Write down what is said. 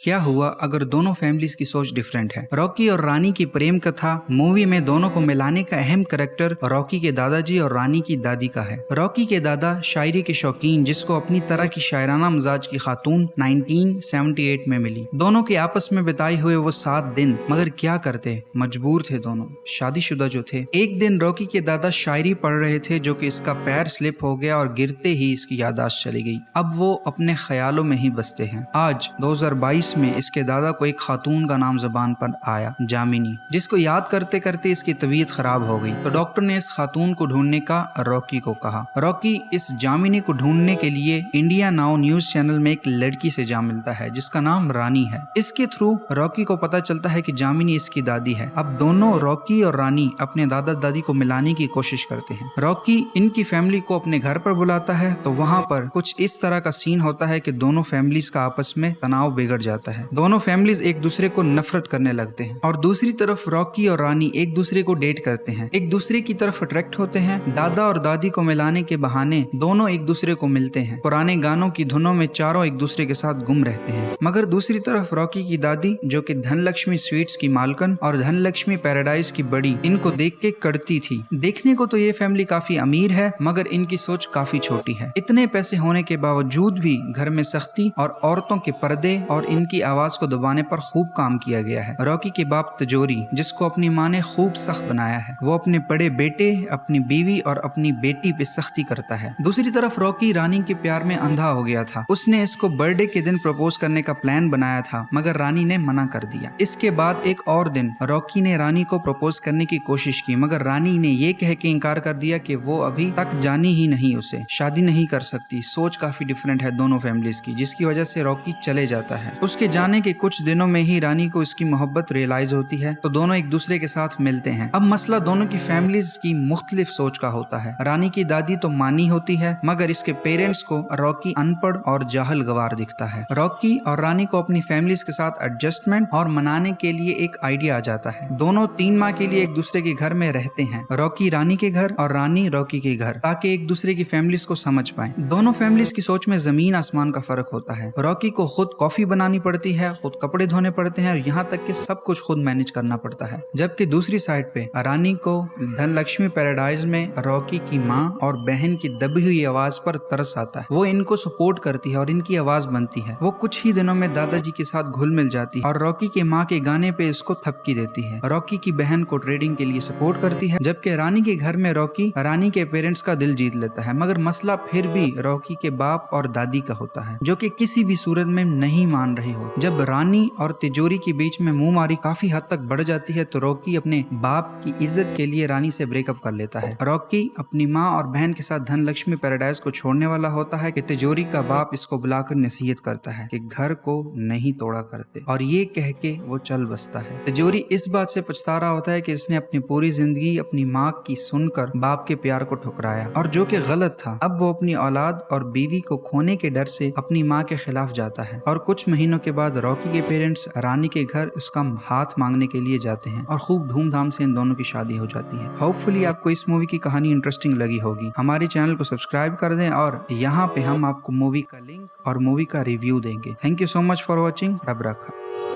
क्या हुआ अगर दोनों फैमिलीज की सोच डिफरेंट है। रॉकी और रानी की प्रेम कथा मूवी में दोनों को मिलाने का अहम कैरेक्टर रॉकी के दादाजी और रानी की दादी का है। रॉकी के दादा शायरी के शौकीन, जिसको अपनी तरह की शायराना मिजाज की खातून 1978 में मिली। दोनों के आपस में बिताए हुए वो 7 दिन, मगर क्या करते, मजबूर थे दोनों, शादीशुदा जो थे। एक दिन रॉकी के दादा शायरी पढ़ रहे थे, जो कि इसका पैर स्लिप हो गया और गिरते ही इसकी याददाश्त चली गई। अब वो अपने ख्यालों में ही बसते हैं। आज 2022 में इसके दादा को एक खातून का नाम जुबान पर आया, जामिनी, जिसको याद करते करते इसकी तबीयत खराब हो गई। तो डॉक्टर ने इस खातून को ढूंढने का रॉकी को कहा। रॉकी इस जामिनी को ढूंढने के लिए इंडिया नाउ न्यूज चैनल में एक लड़की से जा मिलता है, जिसका नाम रानी है। इसके थ्रू रॉकी को पता चलता है कि जामिनी इसकी दादी है। अब दोनों रॉकी और रानी अपने दादा दादी को मिलाने की कोशिश करते हैं। रॉकी इनकी फैमिली को अपने घर पर बुलाता है, तो वहाँ पर कुछ इस तरह का सीन होता है कि दोनों फैमिलीज का आपस में तनाव बिगड़ जाता है। दोनों फैमिलीज एक दूसरे को नफरत करने लगते हैं और दूसरी तरफ रॉकी और रानी एक दूसरे को डेट करते हैं, एक दूसरे की तरफ अट्रैक्ट होते हैं। दादा और दादी को मिलाने के बहाने दोनों एक दूसरे को मिलते हैं। पुराने गानों की धुनों में चारों एक दूसरे के साथ गुम रहते हैं। मगर दूसरी तरफ रॉकी की दादी, जो कि धनलक्ष्मी स्वीट्स की मालकन और धनलक्ष्मी पैराडाइज की बड़ी, इनको देख के कड़ती थी। देखने को तो ये फैमिली काफी अमीर है, मगर इनकी सोच काफी छोटी है। इतने पैसे होने के बावजूद भी घर में सख्ती और औरतों के पर्दे और इनकी आवाज को दबाने पर खूब काम किया गया है। रॉकी के बाप तिजोरी, जिसको अपनी माँ ने खूब सख्त बनाया है, वो अपने बड़े बेटे, अपनी बीवी और अपनी बेटी पे सख्ती करता है। दूसरी तरफ रॉकी रानी के प्यार में अंधा हो गया था। उसने इसको बर्थडे के दिन प्रपोज करने का प्लान बनाया था, मगर रानी ने मना कर दिया। इसके बाद एक और दिन रॉकी ने रानी को प्रपोज करने की कोशिश की, मगर रानी ने ये कह के इनकार कर दिया कि वो अभी तक जानी ही नहीं, उसे शादी नहीं कर सकती। सोच काफी डिफरेंट है दोनों फैमिलीज की, जिसकी वजह से रॉकी चले जाता है। उसके जाने के कुछ दिनों में ही रानी को इसकी मोहब्बत रियलाइज होती है, तो दोनों एक दूसरे के साथ मिलते हैं। अब मसला दोनों की फैमिलीज की मुख्तलिफ सोच का होता है। रानी की दादी तो मानी होती है, मगर इसके पेरेंट्स को रॉकी अनपढ़ और जाहल गवार दिखता है। रॉकी और रानी को अपनी फैमिलीज के साथ एडजस्टमेंट और मनाने के लिए एक आइडिया आ जाता है। दोनों 3 माह के लिए एक दूसरे के घर में रहते हैं, रॉकी रानी के घर और रानी रॉकी के घर, ताकि एक दूसरे की फैमिलीज को समझ पाए। दोनों फैमिलीज की सोच में जमीन आसमान का फर्क होता है। रॉकी को खुद कॉफी बनानी पड़ती है, खुद कपड़े धोने पड़ते हैं और यहाँ तक कि सब कुछ खुद मैनेज करना पड़ता है। जबकि दूसरी साइड पे रानी को धनलक्ष्मी पैराडाइज में रॉकी की माँ और बहन की दबी हुई आवाज पर तरस आता है। वो इनको सपोर्ट करती है और इनकी आवाज बनती है। वो कुछ ही दिनों में दादाजी के साथ घुल मिल जाती है और रॉकी के माँ के गाने पे इसको थपकी देती है। रॉकी की बहन को ट्रेडिंग के लिए सपोर्ट करती है, जबकि रानी के घर में रॉकी रानी के पेरेंट्स का दिल जीत लेता है। मगर मसला फिर भी रॉकी के बाप और दादी का होता है, जो कि किसी भी सूरत में नहीं मान रही हो। जब रानी और तिजोरी के बीच में मुंहमारी काफी हद तक बढ़ जाती है, तो रॉकी अपने बाप की इज्जत के लिए रानी से ब्रेकअप कर लेता है। रॉकी अपनी माँ और बहन के साथ धनलक्ष्मी पैराडाइज को छोड़ने वाला होता है कि तिजोरी का बाप इसको बुलाकर नसीहत करता है कि घर को नहीं तोड़ा करते, और ये कह के वो चल बसता है। तिजोरी इस बात से पछता रहा होता है कि इसने अपनी पूरी जिंदगी अपनी माँ की सुनकर बाप के प्यार को ठुकराया, और जो कि गलत था। अब वो अपनी औलाद और बीवी को खोने के डर से अपनी माँ के खिलाफ जाता है, और कुछ महीनों के बाद रॉकी के पेरेंट्स रानी के घर उसका हाथ मांगने के लिए जाते हैं और खूब धूमधाम से इन दोनों की शादी हो जाती है। होपफुली आपको इस मूवी की कहानी इंटरेस्टिंग लगी होगी। हमारे चैनल को सब्सक्राइब कर दें और यहाँ पे हम आपको मूवी का लिंक और मूवी का रिव्यू देंगे। Thank you so much for watching. रब रखा।